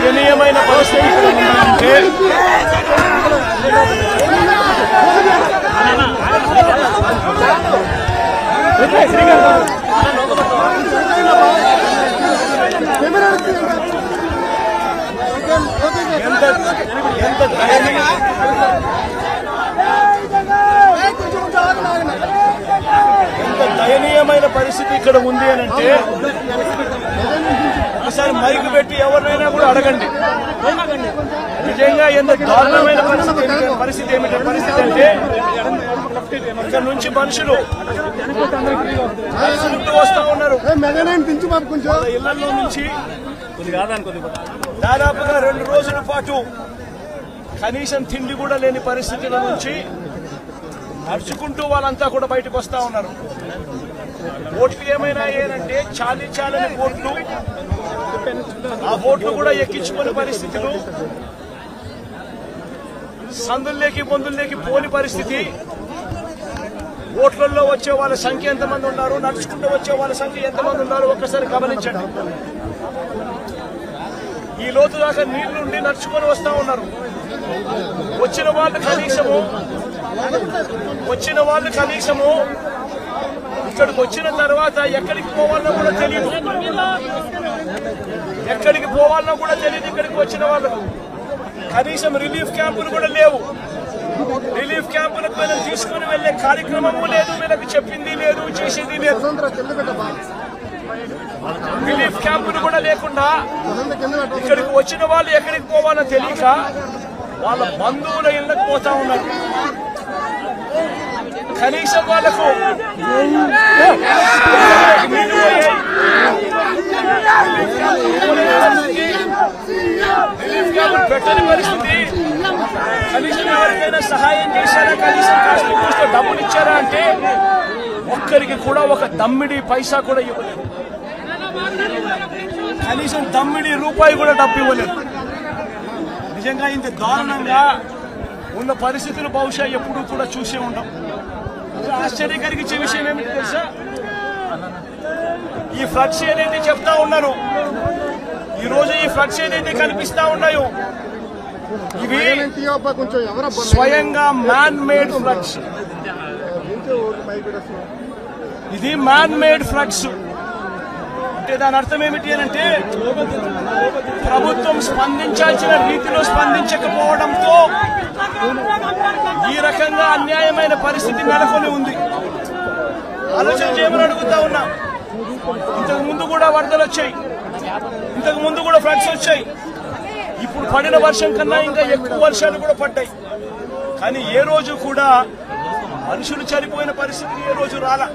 దయనీయమైన పరిస్థితి ఎంత దయనీయమైన పరిస్థితి ఇక్కడ ఉంది అని అంటే ఒకసారి మైకు పెట్టి ఎవరినైనా కూడా అడగండి. నిజంగా ఎంత దారుణమైన పరిస్థితి అంటే ఇక్కడ నుంచి మనుషులు వస్తా ఉన్నారు. ఇళ్లలో నుంచి దాదాపుగా 2 రోజుల పాటు కనీసం తిండి కూడా లేని పరిస్థితుల నుంచి నడుచుకుంటూ వాళ్ళంతా కూడా బయటకు వస్తా ఉన్నారు. ఓట్లు ఏమైనా ఏనంటే చాలని ఓట్లు, ఆ ఓట్లు కూడా ఎక్కించుకునే పరిస్థితులు, సందుల్లోకి బొందుల్లోకి పోని పరిస్థితి. ఓట్లలో వచ్చే వాళ్ళ సంఖ్య ఎంతమంది ఉన్నారు, నడుచుకుంటూ వచ్చే వాళ్ళ సంఖ్య ఎంతమంది ఉన్నారు ఒక్కసారి గమనించండి. ఈ లోతు దాకా నీళ్లుండి నడుచుకొని వస్తా ఉన్నారు. వచ్చిన వాళ్ళు కనీసము ఇక్కడికి వచ్చిన తర్వాత ఎక్కడికి పోవాలన్నా కూడా తెలియదు. ఇక్కడికి వచ్చిన వాళ్ళకు కనీసం రిలీఫ్ క్యాంపులు కూడా లేవు. రిలీఫ్ క్యాంపులకు వీళ్ళని తీసుకుని వెళ్లే కార్యక్రమము లేదు, వీళ్ళకి చెప్పింది లేదు, చేసేది లేదు. రిలీఫ్ క్యాంపులు కూడా లేకుండా ఇక్కడికి వచ్చిన వాళ్ళు ఎక్కడికి పోవాలో తెలియక వాళ్ళ బంధువుల ఇళ్ళకి పోతా ఉన్నారు. కనీసం వాళ్లకు రిలీఫ్ క్యాంపులు పెట్టని పరిస్థితి. కనీసం ఎవరికైనా సహాయం చేశారా, కనీసం కాస్త డబ్బులు ఇచ్చారా అంటే ఒక్కరికి కూడా ఒక దమ్మిడి పైసా కూడా ఇవ్వలేదు. కనీసం దమ్మిడి రూపాయి కూడా డబ్బు ఇవ్వలేదు. నిజంగా ఇంత దారుణంగా ఉన్న పరిస్థితులు బహుశా ఎప్పుడూ కూడా చూసే ఉంటాం. ఆశ్చర్యం కలిగించే విషయం ఏమిటి తెలుసా, ఈ ఫ్లడ్స్ ఏదైతే చెప్తా ఉన్నారు, ఈ రోజు ఈ ఫ్లడ్స్ ఏదైతే కనిపిస్తా ఉన్నాయో ఇవి స్వయంగా మ్యాన్ మేడ్ ఫ్లడ్స్. ఇది మ్యాన్ మేడ్ ఫ్లడ్స్ అంటే దాని అర్థం ఏమిటి అంటే ప్రభుత్వం స్పందించాల్సిన రీతిలో స్పందించకపోవడంతో ఈ రకంగా అన్యాయమైన పరిస్థితి నెలకొని ఉంది. ఆలోచన చేయమని అడుగుతా ఉన్నా. ఇంతకు ముందు కూడా వరదలు వచ్చాయి, ఇంతకు ముందు కూడా ఫ్లడ్స్ వచ్చాయి. ఇప్పుడు పడిన వర్షం కన్నా ఇంకా ఎక్కువ వర్షాలు కూడా పడ్డాయి. కానీ ఏ రోజు కూడా మనుషులు చనిపోయిన పరిస్థితులు ఏ రోజు రాలా.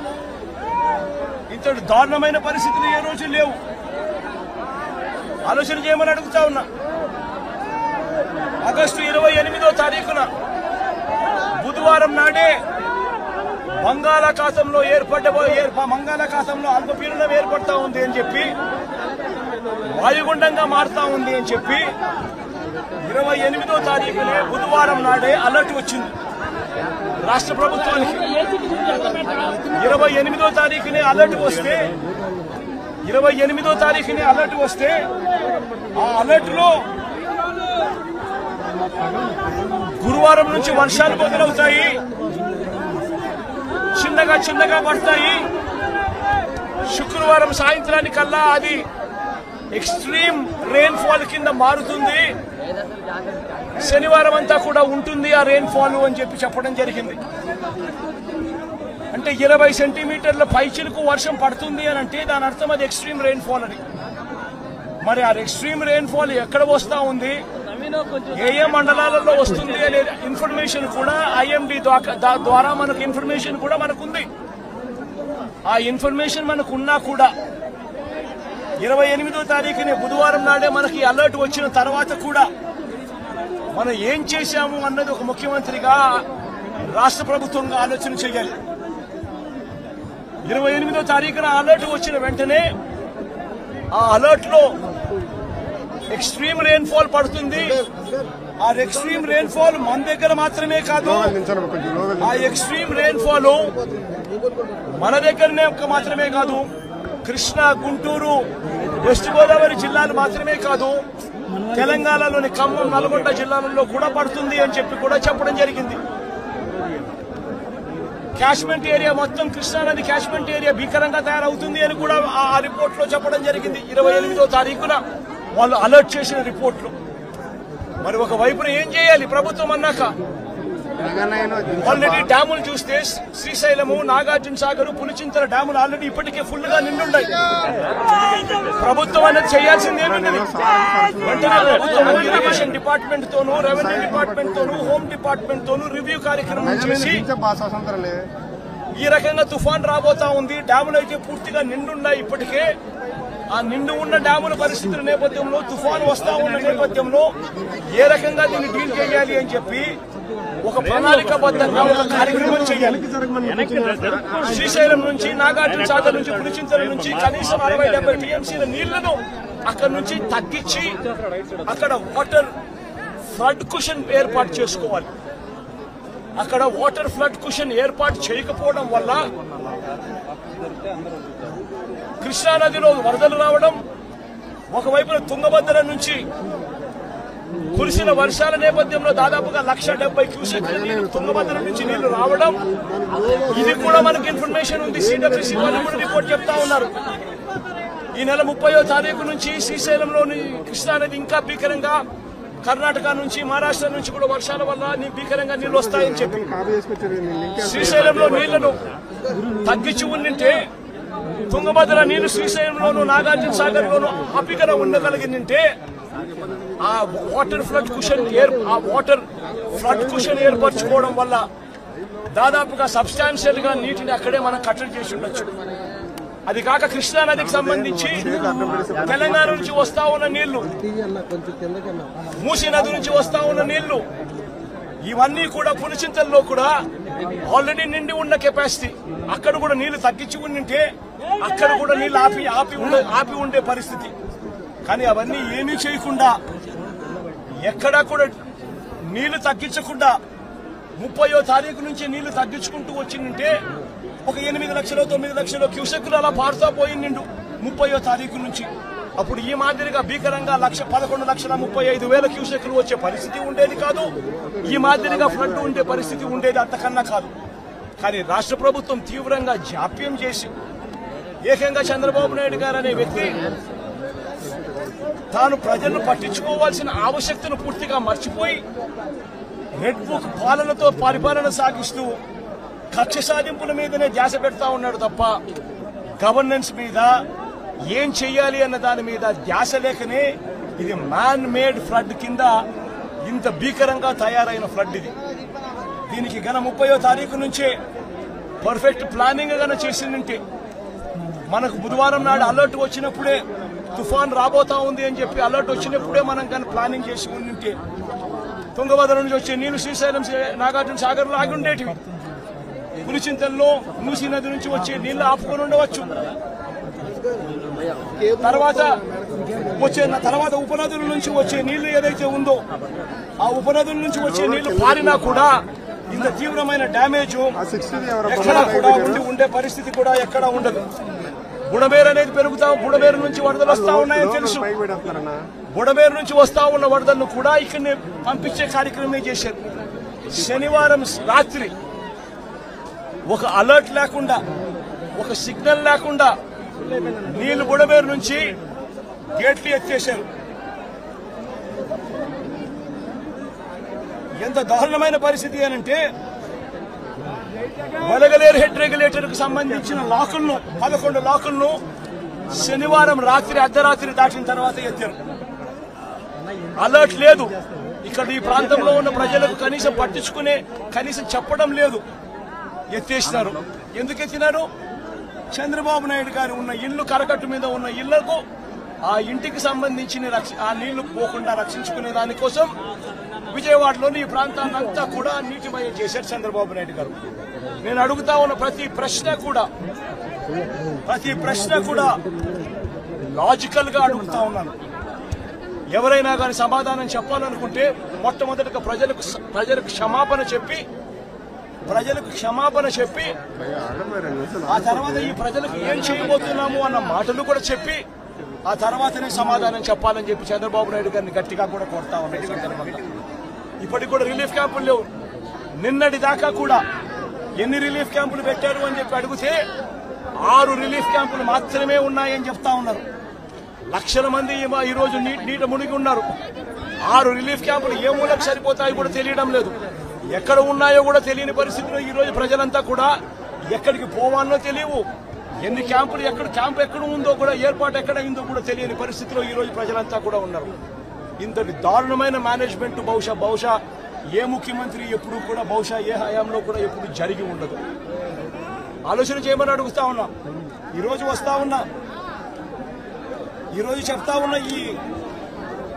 ఇంతటి దారుణమైన పరిస్థితులు ఏ రోజు లేవు. ఆలోచన చేయమని అడుగుతా ఉన్నా. ఆగస్టు 28వ తారీఖున బుధవారం నాడే బంగాళాఖాతంలో బంగాళాఖాతంలో అల్పపీడనం ఏర్పడతా ఉంది అని చెప్పి, వాయుగుండంగా మారుతా ఉంది అని చెప్పి 28వ తారీఖునే బుధవారం నాడే అలర్ట్ వచ్చింది రాష్ట్ర ప్రభుత్వానికి. 28వ తారీఖునే అలర్ట్ వస్తే ఆ అలర్ట్ లో గురువారం నుంచి వర్షాలు మొదలవుతాయి, చిన్నగా పడతాయి. శుక్రవారం సాయంత్రానికల్లా అది ఎక్స్ట్రీమ్ రెయిన్ ఫాల్ కింద మారుతుంది. శనివారం అంతా కూడా ఉంటుంది ఆ రెయిన్ ఫాల్ అని చెప్పి చెప్పడం జరిగింది. అంటే 20 సెంటీమీటర్ల పైచిలకు వర్షం పడుతుంది అని అంటే దాని అర్థం అది ఎక్స్ట్రీమ్ రెయిన్ ఫాల్ అని. మరి ఆ ఎక్స్ట్రీమ్ రెయిన్ ఫాల్ ఎక్కడ వస్తా ఉంది, ఏ మండలాలలో వస్తుంది అనే ఇన్ఫర్మేషన్ కూడా ఐఎండీ ద్వారా మనకు ఇన్ఫర్మేషన్ కూడా మనకుంది. ఆ ఇన్ఫర్మేషన్ మనకున్నా కూడా 28వ తారీఖునే బుధవారం నాడే మనకి అలర్ట్ వచ్చిన తర్వాత కూడా మనం ఏం చేశాము అన్నది ఒక ముఖ్యమంత్రిగా రాష్ట్ర ప్రభుత్వంగా ఆలోచన చేయాలి. 28వ తారీఖున అలర్ట్ వచ్చిన వెంటనే ఆ అలర్ట్ లో ఎక్స్ట్రీమ్ రెయిన్ఫాల్ పడుతుంది. ఆ ఎక్స్ట్రీమ్ రెయిన్ఫాల్ మన దగ్గర మాత్రమే కాదు, ఆ ఎక్స్ట్రీమ్ రెయిన్ఫాల్ మన దగ్గరనే మాత్రమే కాదు, కృష్ణా, గుంటూరు, వెస్ట్ గోదావరి జిల్లాలు మాత్రమే కాదు, తెలంగాణలోని ఖమ్మం, నల్గొండ జిల్లాలలో కూడా పడుతుంది అని చెప్పి కూడా చెప్పడం జరిగింది. క్యాష్మెంట్ ఏరియా మొత్తం కృష్ణానది క్యాష్మెంట్ ఏరియా భీకరంగా తయారవుతుంది అని కూడా ఆ రిపోర్ట్ లో చెప్పడం జరిగింది. 28వ తారీఖున వాళ్ళు అలర్ట్ చేసిన రిపోర్ట్లు. మరి ఒక వైపున ఏం చేయాలి ప్రభుత్వం అన్నాక? ఆల్రెడీ డ్యాములు చూస్తే శ్రీశైలము, నాగార్జున సాగర్, పులిచింతల డ్యాములు ఆల్రెడీ ఇప్పటికే ఫుల్ గా నిండున్నాయి. ప్రభుత్వం అనేది చేయాల్సింది ఏముంది? వెంటనే ప్రభుత్వం ఇరిగేషన్ డిపార్ట్మెంట్ తోనూ, రెవెన్యూ డిపార్ట్మెంట్ తోనూ, హోమ్ డిపార్ట్మెంట్ తోనూ రివ్యూ కార్యక్రమం చేసి ఈ రకంగా తుఫాన్ రాబోతా ఉంది, డ్యాములు అయితే పూర్తిగా నిండున్నాయి ఇప్పటికే, ఆ నిండు ఉన్న డ్యాముల పరిస్థితుల నేపథ్యంలో, తుఫాను వస్తా ఉన్న నేపథ్యంలో ఏ రకంగా దీన్ని డీల్ చేయాలి అని చెప్పి ఒక ప్రణాళికాబద్ధంగా ఒక కార్యక్రమం చేయాలి. శ్రీశైలం నుంచి, నాగార్జున సాగర్ నుంచి, పులిచింతల నుంచి కనీసం 60-70 టీఎంసీల నీళ్లను అక్కడ నుంచి తగ్గించి అక్కడ వాటర్ ఫ్లడ్ కుషన్ ఏర్పాటు చేసుకోవాలి. అక్కడ వాటర్ ఫ్లడ్ కుషన్ ఏర్పాటు చేయకపోవడం వల్ల కృష్ణానదిలో వరదలు రావడం, ఒకవైపున తుంగభద్ర నుంచి కురిసిన వర్షాల నేపథ్యంలో దాదాపుగా 170 క్యూసెక్ల నీళ్లు తుంగభద్ర నుంచి నీళ్లు రావడం, ఇది కూడా మనకి ఇన్ఫర్మేషన్ ఉంది. సిడబ్ల్యూసీ వాళ్ళు కూడా రిపోర్ట్ చెప్తా ఉన్నారు. ఈ నెల 30వ తారీఖు నుంచి శ్రీశైలంలోని కృష్ణానది ఇంకా భీకరంగా, కర్ణాటక నుంచి, మహారాష్ట్ర నుంచి కూడా వర్షాల వల్ల భీకరంగా నీళ్లు వస్తాయని చెప్పి శ్రీశైలంలో నీళ్లను తగ్గించి ఉండింటే, తుంగభద్ర నీళ్లు శ్రీశైలంలోను, నాగార్జున సాగర్ లోను అపికన ఉండగలిగిందంటే ఆ వాటర్ ఫ్లడ్ కుషన్ ఏర్పరచుకోవడం వల్ల దాదాపుగా సబ్స్టాన్షియల్ గా నీటిని అక్కడే మనం కట్టడి చేసి ఉండొచ్చు. అది కాక కృష్ణానదికి సంబంధించి తెలంగాణ నుంచి వస్తా ఉన్న నీళ్లు, మూసీ నది నుంచి వస్తా ఉన్న నీళ్లు, ఇవన్నీ కూడా పులిచింతల్లో కూడా ఆల్రెడీ నిండి ఉన్న కెపాసిటీ. అక్కడ కూడా నీళ్లు తగ్గించి ఉండింటే అక్కడ కూడా నీళ్లు ఆపి ఉండే పరిస్థితి. కానీ అవన్నీ ఏమీ చేయకుండా, ఎక్కడా కూడా నీళ్లు తగ్గించకుండా 30వ తారీఖు నుంచి నీళ్లు తగ్గించుకుంటూ వచ్చిందంటే ఒక 8 లక్షలు 9 లక్షలు క్యూసెక్కులు అలా పారుతా పోయిండు 30వ తారీఖు నుంచి. అప్పుడు ఈ మాదిరిగా భీకరంగా 11,35,000 క్యూసెక్కులు వచ్చే పరిస్థితి ఉండేది కాదు. ఈ మాదిరిగా ఫ్లడ్ ఉండే పరిస్థితి ఉండేది అంతకన్నా కాదు. కానీ రాష్ట్ర ప్రభుత్వం తీవ్రంగా జాప్యం చేసి, ఏకంగా చంద్రబాబు నాయుడు గారు అనే వ్యక్తి తాను ప్రజలను పట్టించుకోవాల్సిన ఆవశ్యకతను పూర్తిగా మర్చిపోయి రెడ్ బుక్ పాలనతో పరిపాలన సాగిస్తూ కక్ష సాధింపుల మీదనే ధ్యాస పెడతా ఉన్నాడు తప్ప గవర్నెన్స్ మీద, ఏం చెయ్యాలి అన్న దాని మీద ధ్యాస లేకనే ఇది మ్యాన్ మేడ్ ఫ్లడ్ కింద ఇంత భీకరంగా తయారైన ఫ్లడ్ ఇది. దీనికి గన 30వ తారీఖు నుంచే పర్ఫెక్ట్ ప్లానింగ్ గన చేసిందంటే, మనకు బుధవారం నాడు అలర్ట్ వచ్చినప్పుడే తుఫాన్ రాబోతా ఉంది అని చెప్పి అలర్ట్ వచ్చినప్పుడే మనం కానీ ప్లానింగ్ చేసి ఉంటే తుంగభద్ర నుంచి వచ్చే నీళ్లు శ్రీశైలం, నాగార్జున సాగర్ లో ఆగి ఉండేటివి. పులిచింతల్లో మూసీ నది నుంచి వచ్చే నీళ్లు ఆపుకొని ఉండవచ్చు. తర్వాత ఉపనదుల నుంచి వచ్చే నీళ్లు ఏదైతే ఉందో, ఆ ఉపనదుల నుంచి వచ్చే నీళ్లు పారినా కూడా ఇంత తీవ్రమైన డ్యామేజ్ ఎక్కడా కూడా ఉండే పరిస్థితి కూడా ఎక్కడా ఉండదు. బుడమేరు అనేది బుడమేరు నుంచి వరదలు వస్తా ఉన్నాయని తెలుసు. బుడమేరు నుంచి వస్తా ఉన్న వరదలను కూడా ఇక్కడనే పంపించే కార్యక్రమమే చేశారు. శనివారం రాత్రి ఒక అలర్ట్ లేకుండా, ఒక సిగ్నల్ లేకుండా నీళ్లు బుడమేరు నుంచి గేట్లు ఎత్తేశారు. ఎంత దారుణమైన పరిస్థితి అనంటే, వలగలేరు హెడ్ రెగ్యులేటర్ కు సంబంధించిన లాకులను 11 లాకులను శనివారం రాత్రి అర్ధరాత్రి దాటిన తర్వాత ఎత్తారు. అలర్ట్ లేదు. ఇక్కడ ఈ ప్రాంతంలో ఉన్న ప్రజలకు కనీసం కనీసం చెప్పడం లేదు. ఎత్తేసినారు. ఎందుకు ఎత్తినారు? చంద్రబాబు నాయుడు గారు ఉన్న ఇల్లు, కరకట్టు మీద ఉన్న ఇళ్లకు ఆ ఇంటికి సంబంధించిన ఆ నీళ్లు పోకుండా రక్షించుకునే దానికోసం విజయవాడలోని ఈ ప్రాంతాన్నంతా కూడా నీటిమయం చేశారు చంద్రబాబు నాయుడు గారు. నేను అడుగుతా ఉన్న ప్రతి ప్రశ్న కూడా లాజికల్ గా అడుగుతా ఉన్నాను. ఎవరైనా కానీ సమాధానం చెప్పాలనుకుంటే మొట్టమొదటిగా ప్రజలకు క్షమాపణ చెప్పి ఆ తర్వాత ఈ ప్రజలకు ఏం చేయబోతున్నాము అన్న మాటలు కూడా చెప్పి ఆ తర్వాతనే సమాధానం చెప్పాలని చెప్పి చంద్రబాబు నాయుడు గారిని గట్టిగా కూడా కొడతా ఉన్నాయి. ఇప్పటికి కూడా రిలీఫ్ క్యాంపులు లేవు. నిన్నటి దాకా కూడా ఎన్ని రిలీఫ్ క్యాంపులు పెట్టారు అని చెప్పి అడిగితే 6 రిలీఫ్ క్యాంపులు మాత్రమే ఉన్నాయని చెప్తా ఉన్నారు. లక్షల మంది ఈరోజు నీట మునిగి ఉన్నారు. 6 రిలీఫ్ క్యాంపులు ఏ మూలకు సరిపోతాయి కూడా తెలియడం లేదు. ఎక్కడ ఉన్నాయో కూడా తెలియని పరిస్థితిలో ఈ రోజు ప్రజలంతా కూడా ఎక్కడికి పోవాలో తెలియవు. ఎన్ని క్యాంపులు క్యాంప్ ఎక్కడ ఉందో కూడా ఏర్పాటు ఎక్కడ అయిందో కూడా తెలియని పరిస్థితిలో ఈ రోజు ప్రజలంతా కూడా ఉన్నారు. ఇంతటి దారుణమైన మేనేజ్మెంట్ బహుశా ఏ ముఖ్యమంత్రి ఎప్పుడు కూడా ఏ హయాంలో కూడా ఎప్పుడు జరిగి ఉండదు. ఆలోచన చేయమని అడుగుతా ఉన్నా. ఈరోజు చెప్తా ఉన్న ఈ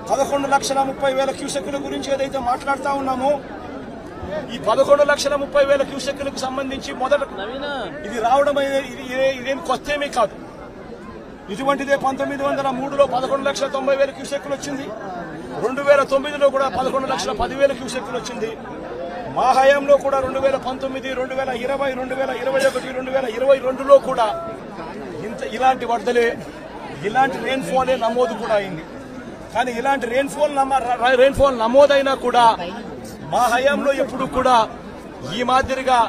11,30,000 క్యూసెక్కుల గురించి ఏదైతే మాట్లాడుతా ఉన్నామో ఈ 11,30,000 క్యూసెక్కులకు సంబంధించి మొదట ఇది రావడం ఇదేం కొత్తేమీ కాదు. ఇటువంటిదే 1903లో 11,90,000 క్యూసెక్కులు వచ్చింది. 2009లో కూడా 11,10,000 క్యూసెక్కులు వచ్చింది. మా హయాంలో కూడా 2019, 2020, 2021, 2022లో కూడా ఇలాంటి వరదలే ఇలాంటి రెయిన్ఫాలే నమోదు కూడా అయింది. కానీ ఇలాంటి రెయిన్ఫాల్ నమోదైనా కూడా మా హయాంలో ఎప్పుడు కూడా ఈ మాదిరిగా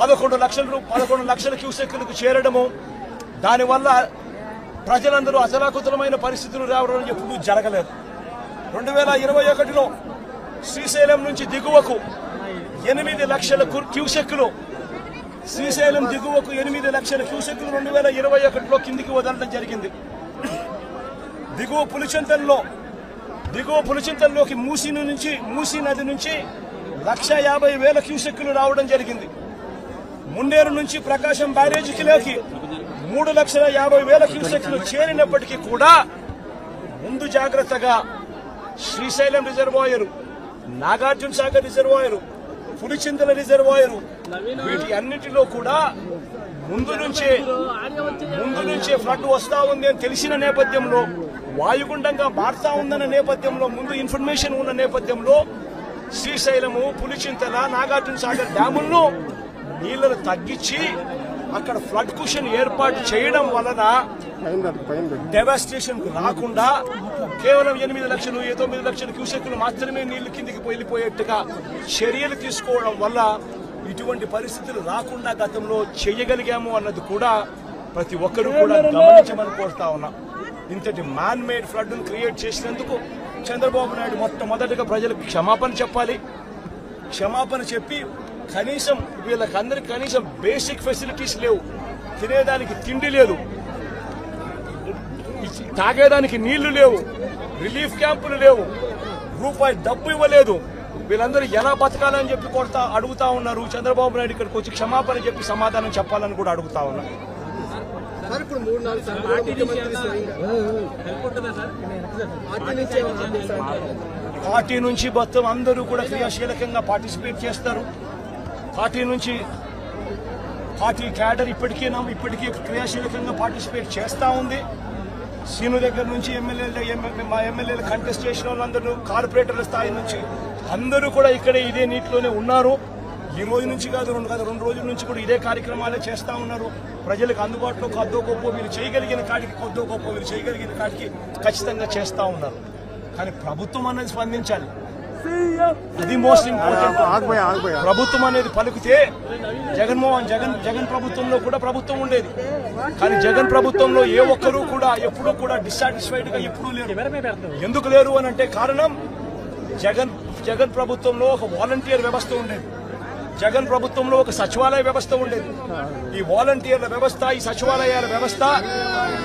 11 లక్షల క్యూసెక్కులకు చేరడము, దానివల్ల ప్రజలందరూ అతలాకుతలమైన పరిస్థితులు రావడం ఎప్పుడూ జరగలేదు. 2021లో శ్రీశైలం నుంచి దిగువకు 8 లక్షల క్యూసెక్కులు, శ్రీశైలం దిగువకు 8 లక్షల క్యూసెక్కులు 2021లో కిందికి వదలడం జరిగింది. దిగువ పులిచింతల్లోకి మూసీ నది నుంచి 1,50,000 క్యూసెక్కులు రావడం జరిగింది. మున్నేరు నుంచి ప్రకాశం బ్యారేజీలోకి 3,50,000 క్యూసెక్కులు చేరినప్పటికీ కూడా ముందు జాగ్రత్తగా Srisailam reservoir, Nagarjuna Sagar reservoir, Pulichintala reservoir వీటి అన్నిటిలో కూడా ముందు నుంచే ఫ్లడ్ వస్తా ఉంది అని తెలిసిన నేపథ్యంలో, వాయుగుండంగా మారుతా ఉందన్న నేపథ్యంలో, ముందు ఇన్ఫర్మేషన్ ఉన్న నేపథ్యంలో శ్రీశైలము, పులిచింతల, నాగార్జున సాగర్ డ్యాములను నీళ్లను తగ్గించి అక్కడ ఫ్లడ్ కుషన్ ఏర్పాటు చేయడం వలన డెవాస్టేషన్ రాకుండా కేవలం 8 లక్షలు 9 లక్షల క్యూసెక్కులు మాత్రమే నీళ్లు కిందికి వెళ్ళిపోయేట్టుగా చర్యలు తీసుకోవడం వల్ల ఇటువంటి పరిస్థితులు రాకుండా గతంలో చేయగలిగాము అన్నది కూడా ప్రతి ఒక్కరూ కూడా గమనించమని కోరుతా ఉన్నా. ఇంతటి మ్యాన్ మేడ్ ఫ్లడ్ ను క్రియేట్ చేసినందుకు చంద్రబాబు నాయుడు మొట్టమొదటిగా ప్రజలకు క్షమాపణ చెప్పాలి. క్షమాపణ చెప్పి కనీసం వీళ్ళకందరికి కనీసం బేసిక్ ఫెసిలిటీస్ లేవు, తినేదానికి తిండి లేదు, తాగేదానికి నీళ్లు లేవు, రిలీఫ్ క్యాంపులు లేవు, రూపాయి డబ్బు ఇవ్వలేదు. వీళ్ళందరూ ఎలా బతకాలని చెప్పి అడుగుతా ఉన్నారు. చంద్రబాబు నాయుడు ఇక్కడికి వచ్చి క్షమాపణ చెప్పి సమాధానం చెప్పాలని కూడా అడుగుతా ఉన్నారు. పార్టీ నుంచి మొత్తం అందరూ కూడా క్రియాశీలకంగా పార్టిసిపేట్ చేస్తారు. పార్టీ క్యాడర్ ఇప్పటికీ క్రియాశీలకంగా పార్టిసిపేట్ చేస్తూ ఉంది. సీను దగ్గర నుంచి మా ఎమ్మెల్యేలు కంటెస్ట్ చేసిన వాళ్ళందరూ, కార్పొరేటర్ల స్థాయి నుంచి అందరూ కూడా ఇదే నీటిలోనే ఉన్నారు. ఈ రోజు నుంచి కాదు, 2 రోజుల నుంచి కూడా ఇదే కార్యక్రమాలే చేస్తూ ఉన్నారు. ప్రజలకు అందుబాటులో కొద్దో గొప్ప వీళ్ళు చేయగలిగిన కాడికి ఖచ్చితంగా చేస్తూ ఉన్నారు. కానీ ప్రభుత్వం అనేది స్పందించాలి. అది మోస్ట్ ఇంపార్టెంట్. ప్రభుత్వం అనేది పలికితే జగన్ ప్రభుత్వంలో కూడా ప్రభుత్వం ఉండేది. కానీ జగన్ ప్రభుత్వంలో ఏ ఒక్కరూ కూడా ఎప్పుడూ కూడా డిస్సాటిస్ఫైడ్ గా ఎప్పుడూ లేరు. ఎందుకు లేరు అని అంటే కారణం, జగన్ ప్రభుత్వంలో ఒక వాలంటీర్ వ్యవస్థ ఉండేది. జగన్ ప్రభుత్వంలో ఒక సచివాలయ వ్యవస్థ ఉండేది. ఈ వాలంటీర్ల వ్యవస్థ, ఈ సచివాలయాల వ్యవస్థ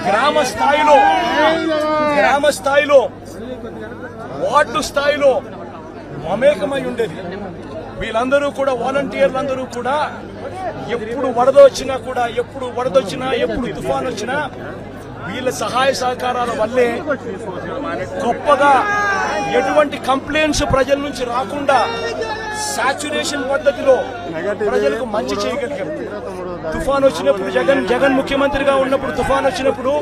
గ్రామ స్థాయిలో వార్డు స్థాయిలో మమేకమై ఉండేది. వీళ్ళందరూ కూడా వాలంటీర్లందరూ కూడా ఎప్పుడు వరద వచ్చినా, ఎప్పుడు తుఫాన్ వచ్చినా వీళ్ళ సహాయ సహకారాల వల్లే గొప్పగా ఎటువంటి కంప్లైంట్స్ ప్రజల నుంచి రాకుండా సాచురేషన్ పద్ధతిలో ప్రజలకు మంచి చేయగలిగాం. తుఫాన్ వచ్చినప్పుడు జగన్ ముఖ్యమంత్రిగా ఉన్నప్పుడు తుఫాన్ వచ్చినప్పుడు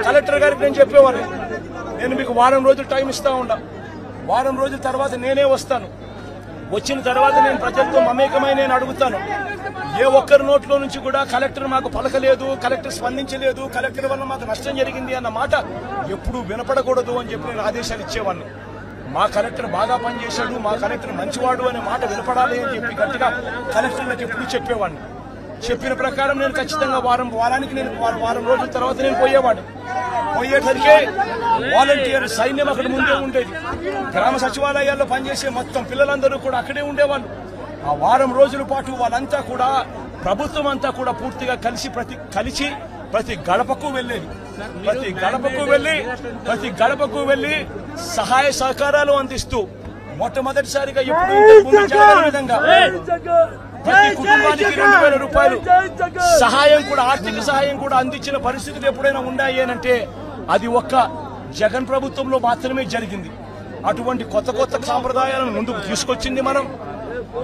కలెక్టర్ గారికి నేను చెప్పేవారు, నేను మీకు వారం రోజులు టైం ఇస్తా ఉన్నా, వారం రోజుల తర్వాత నేనే వస్తాను, వచ్చిన తర్వాత నేను ప్రజలతో మమేకమై నేను అడుగుతాను. ఏ ఒక్కరి నోట్లో నుంచి కూడా కలెక్టర్ మాకు పలకలేదు, కలెక్టర్ స్పందించలేదు, కలెక్టర్ వల్ల మాకు నష్టం జరిగింది అన్న మాట ఎప్పుడూ వినపడకూడదు అని చెప్పి నేను ఆదేశాలు ఇచ్చేవాడిని. మా కలెక్టర్ బాగా పనిచేశాడు, మా కలెక్టర్ మంచివాడు అనే మాట వినపడాలి అని చెప్పి గట్టిగా కలెక్టర్లకు ఎప్పుడు చెప్పేవాడిని. చెప్పిన ప్రకారం నేను ఖచ్చితంగా వారానికి నేను వారం రోజుల తర్వాత నేను పోయేవాడిని. పోయేసరికే వాలంటీర్ సైన్యం అక్కడ ముందే ఉండేది. గ్రామ సచివాలయాల్లో పనిచేసే మొత్తం పిల్లలందరూ కూడా అక్కడే ఉండేవాళ్ళు. ఆ వారం రోజుల పాటు వాళ్ళంతా కూడా ప్రభుత్వం అంతా కూడా పూర్తిగా కలిసి ప్రతి గడపకు వెళ్ళేది. ప్రతి గడపకు వెళ్లి సహాయ సహకారాలు అందిస్తూ మొట్టమొదటిసారిగా ఎప్పుడు ఇంతకుముందు జరగని విధంగా ప్రతి కుటుంబానికి 2000 రూపాయలు సహాయం కూడా, ఆర్థిక సహాయం కూడా అందించిన పరిస్థితులు ఎప్పుడైనా ఉన్నాయి అంటే అది ఒక్క జగన్ ప్రభుత్వంలో మాత్రమే జరిగింది. అటువంటి కొత్త సాంప్రదాయాలను ముందుకు తీసుకొచ్చింది మనం,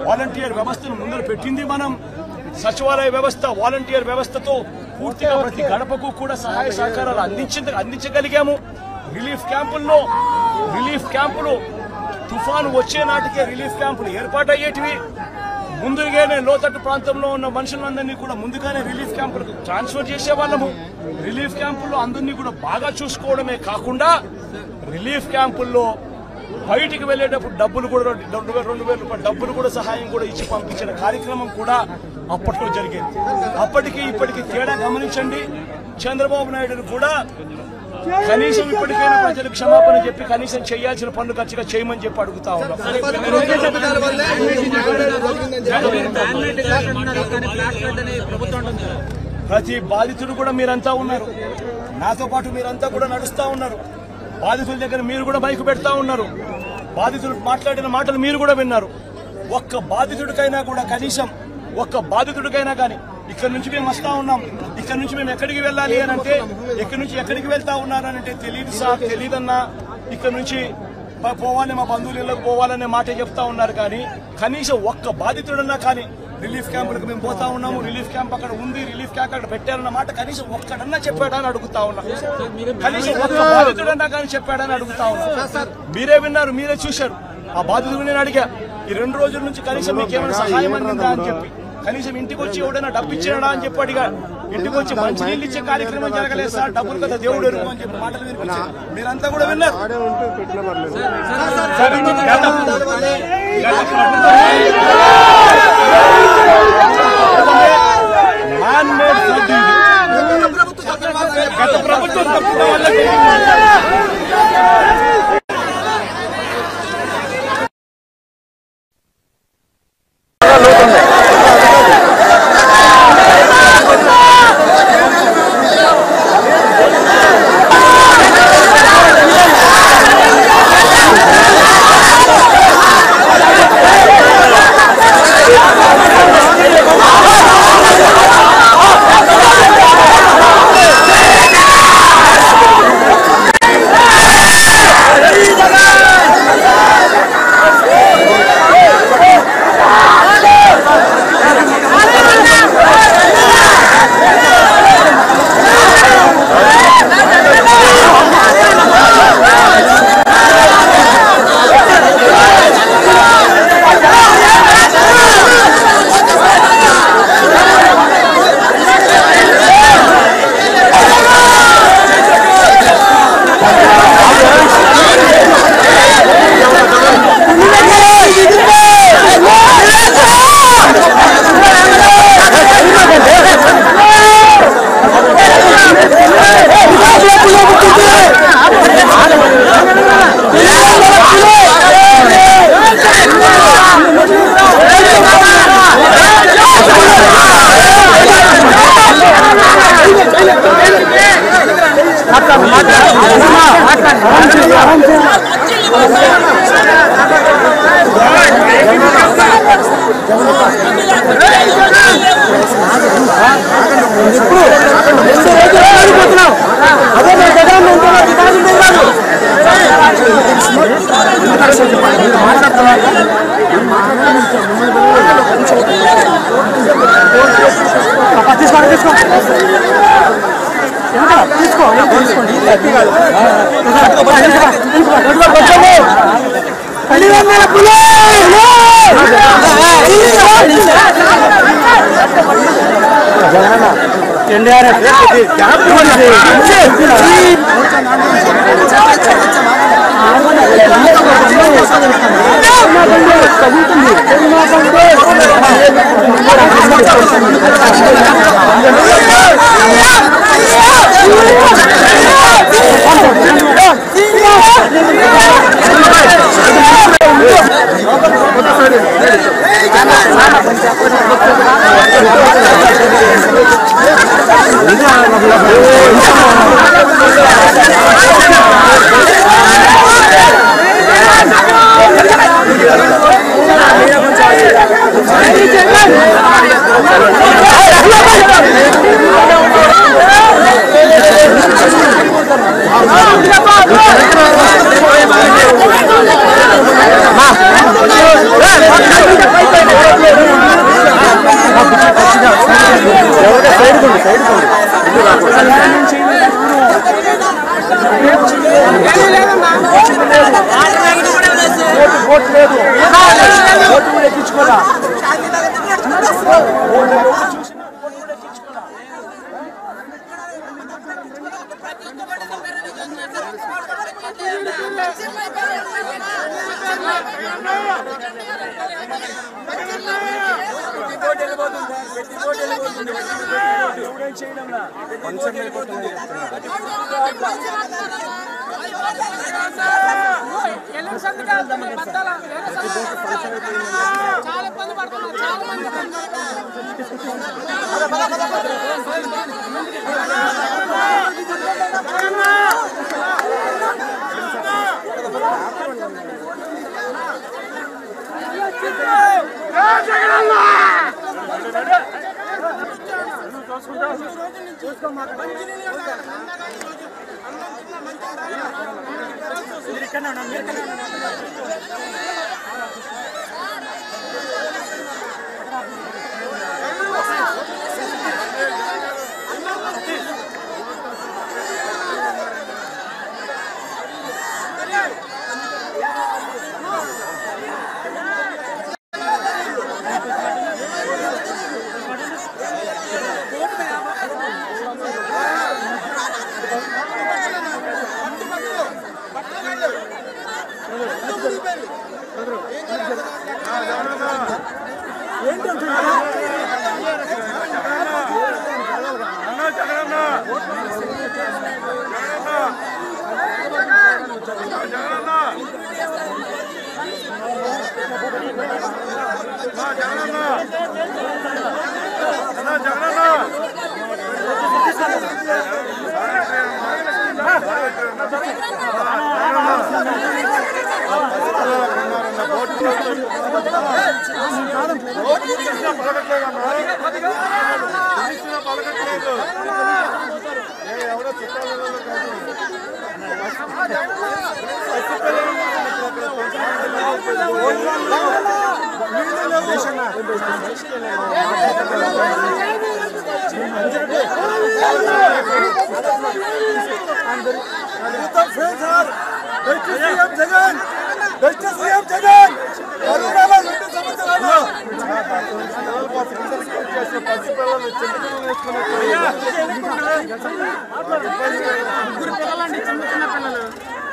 వాలంటీర్ వ్యవస్థను ముందు పెట్టింది మనం. సచివాలయ వ్యవస్థ వాలంటీర్ వ్యవస్థతో పూర్తిగా ప్రతి గడపకు కూడా సహాయ సహకారాలు అందించగలిగాము. రిలీఫ్ క్యాంపులు తుఫాను వచ్చే నాటికే రిలీఫ్ క్యాంపులు ఏర్పాటయ్యేటివి. ముందుగానే లోతట్టు ప్రాంతంలో ఉన్న మనుషులందరినీ కూడా ముందుగానే రిలీఫ్ క్యాంపులకు ట్రాన్స్ఫర్ చేసేవాళ్ళము. రిలీఫ్ క్యాంపుల్లో అందరినీ కూడా బాగా చూసుకోవడమే కాకుండా రిలీఫ్ క్యాంపుల్లో బయటికి వెళ్లేటప్పుడు డబ్బులు కూడా 2000 రూపాయల డబ్బులు కూడా సహాయం కూడా ఇచ్చి పంపించిన కార్యక్రమం కూడా అప్పట్లో జరిగేది. అప్పటికి ఇప్పటికి తేడా గమనించండి. చంద్రబాబు నాయుడు కూడా కనీసం ఇప్పటికైనా ప్రజలకు క్షమాపణ చెప్పి కనీసం చేయాల్సిన పనులు ఖచ్చితంగా చేయమని చెప్పి అడుగుతా ఉన్నాం. ప్రతి బాధితుడు కూడా మీరంతా ఉన్నారు, నాతో పాటు మీరంతా కూడా నడుస్తా ఉన్నారు. బాధితుల దగ్గర మీరు కూడా మైకు పెడతా ఉన్నారు, బాధితులు మాట్లాడిన మాటలు మీరు కూడా విన్నారు. ఒక్క బాధితుడికైనా కూడా కనీసం ఒక్క బాధితుడికైనా కానీ ఇక్కడ నుంచి మేము వస్తా ఉన్నాం, ఇక్కడ నుంచి మేము ఎక్కడికి వెళ్ళాలి అని అంటే, ఇక్కడ నుంచి ఎక్కడికి వెళ్తా ఉన్నారనంటే తెలియదు సార్, తెలియదన్నా, ఇక్కడ నుంచి పోవాలి మా బంధువులు ఇళ్ళకి పోవాలనే మాట చెప్తా ఉన్నారు. కానీ కనీసం ఒక్క బాధితుడన్నా కానీ రిలీఫ్ క్యాంపులకు మేము పోతా ఉన్నాము, రిలీఫ్ క్యాంప్ అక్కడ ఉంది, రిలీఫ్ క్యాంప్ అక్కడ పెట్టారన్న మాట కనీసం ఒక్కడన్నా చెప్పాడా అని అడుగుతా ఉన్నా. కనీసం ఒక్క బాధితుడన్నా కానీ చెప్పాడని అడుగుతా ఉన్నా. మీరే విన్నారు, మీరే చూశారు. ఆ బాధితుడు నేను అడిగా, ఈ 2 రోజుల నుంచి కనీసం మీకేమైనా సహాయం అందిందా అని చెప్పి, కనీసం ఇంటికి వచ్చి ఎవడైనా డబ్బు ఇచ్చాడా అని చెప్పి అడిగా. ఇంటికి వచ్చి మంచినీళ్ళు ఇచ్చే కార్యక్రమం జరగలేదు సార్, డబ్బులు కదా దేవుడు ఎరుగు అని చెప్పి మాటలు వినిపించారు. మీరంతా కూడా విన్నారు. గత ప్రభుత్వం తప్పుల వల్ల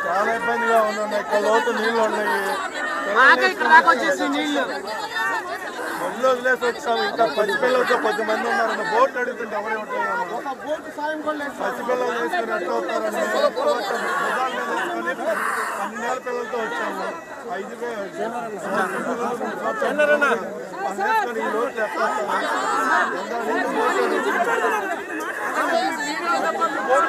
చాలా ఇబ్బందిగా ఉన్నాయి. ఇక్కడ లోతు నీళ్లు ఉన్నాయి. మొదలు వదిలేసి వచ్చాము. ఇంకా పసిపిల్లలతో 10 మంది ఉన్నారన్న బోట్ అడుగుతుంటే ఎవరే ఉంటారు. పసిపిల్లలు వేసుకుని ఎట్లా అవుతారని 12 పిల్లలతో వచ్చాము. 5 ఈ లోటు ఎట్లా బోట్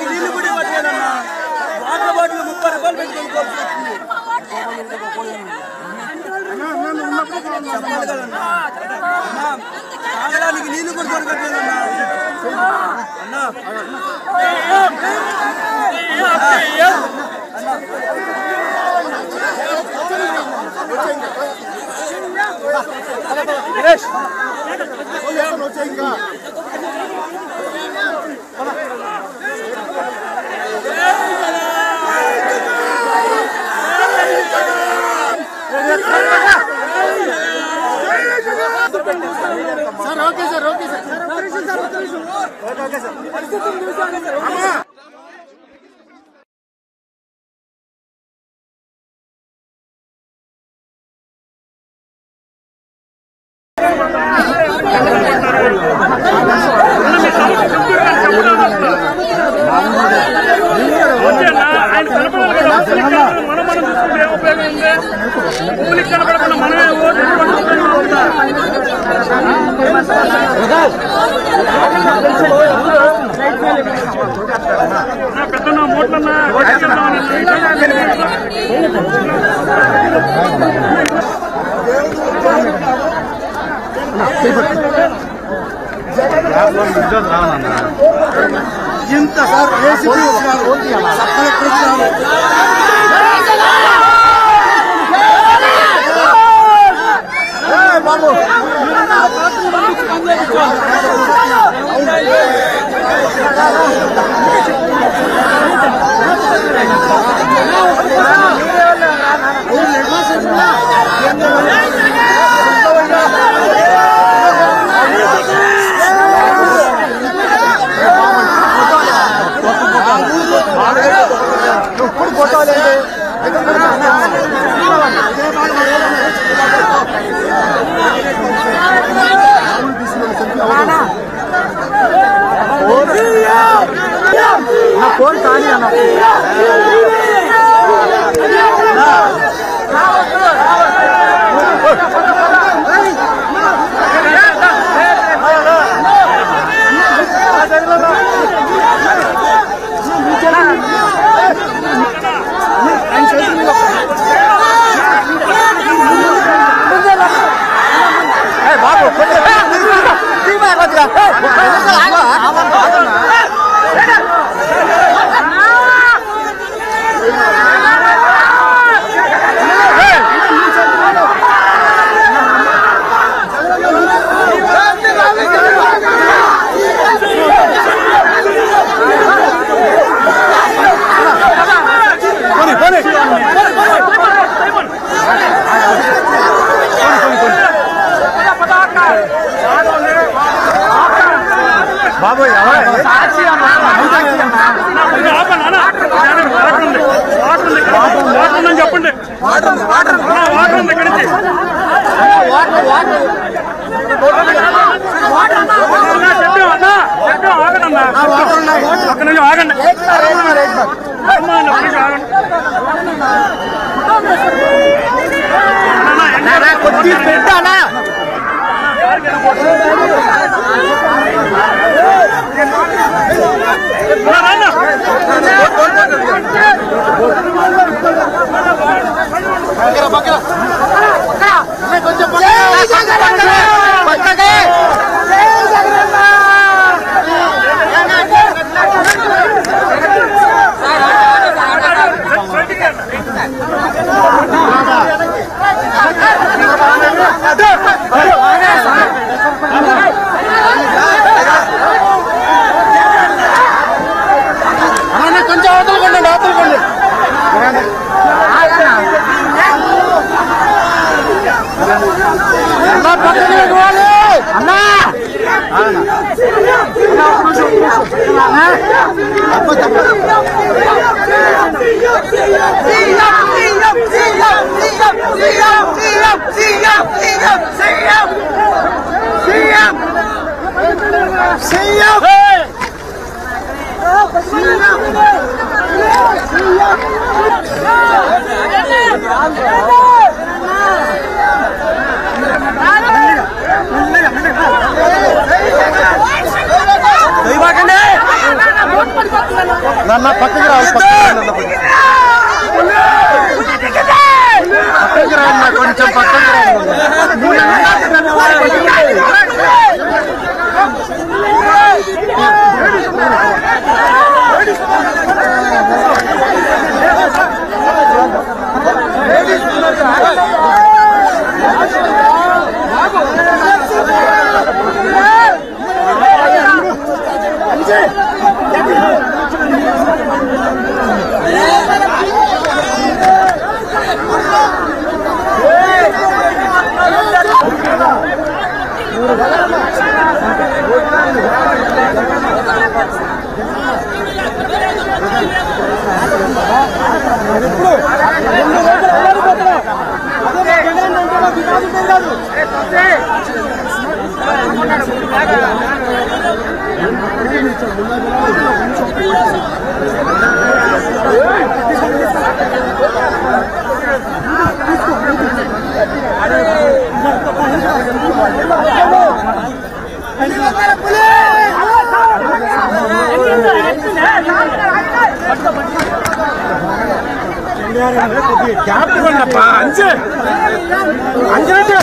నీళ్ళు కూడా ఇవ్వట్లేదన్నా. వాటర్ బాటిల్ 30 రూపాయలు పెట్టి కొనుక్కోవాల్సి చెప్పాలి కదన్నా. తాగడానికి నీళ్ళు కూడా దొరకట్లేదన్నా. అన్నా sir okay sir okay sir పరిస్థితులు చూసాను సార్. కనపడకుండా మనమే పెద్దన్నా మోట్లన్నా ఇంత సార్ ఏసీపీ వచ్చినారు, సబ్ కలెక్టర్ వచ్చినారు. బాబు నా ఫోన్ కానీ అన్న బాబు బాబోయ్ చెప్పండి వాటర్ ఉంది ఇక్కడి నుంచి ఆగండి ఒక్క నిమిషం ఆగండి కొద్ది పెట్టానా కొంచెం అవతలకండి అవతలకండి అన్నా పక్కన ఇవ్వాలి అన్నా నన్న పక్కకి రావాలి పక్కకి రావాలి కొంచెం పక్కకి క్యాప్టెన్ అంచే అంచే